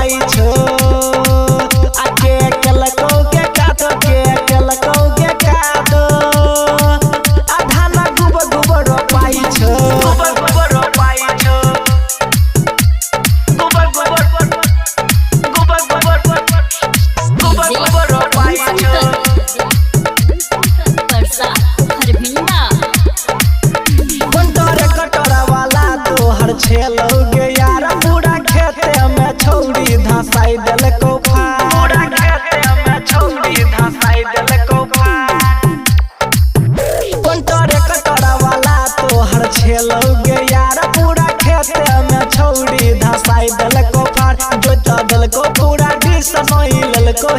रोपाई छो आके कलको के काटो के कलको के काटो आधाना गुबर गुबर रोपाई छो गुबर गुबर रोपाई छो गुबर गुबर गुबर गुबर गुबर गुबर रोपाई छो परसा हरभिंडा कंटोरे कटोरा वाला तो हर छेलोगे यार पूरा खेते में छौड़ी धसाई देलको फाड़ पूरा खेते में छौड़ी धसाई देलको फाड़ कंटोरे कटोरा वाला तो हर छेलोगे यार पूरा खेते में छौड़ी धसाई देलको फाड़ जोता देलको पूरा डिस नहीं लेलको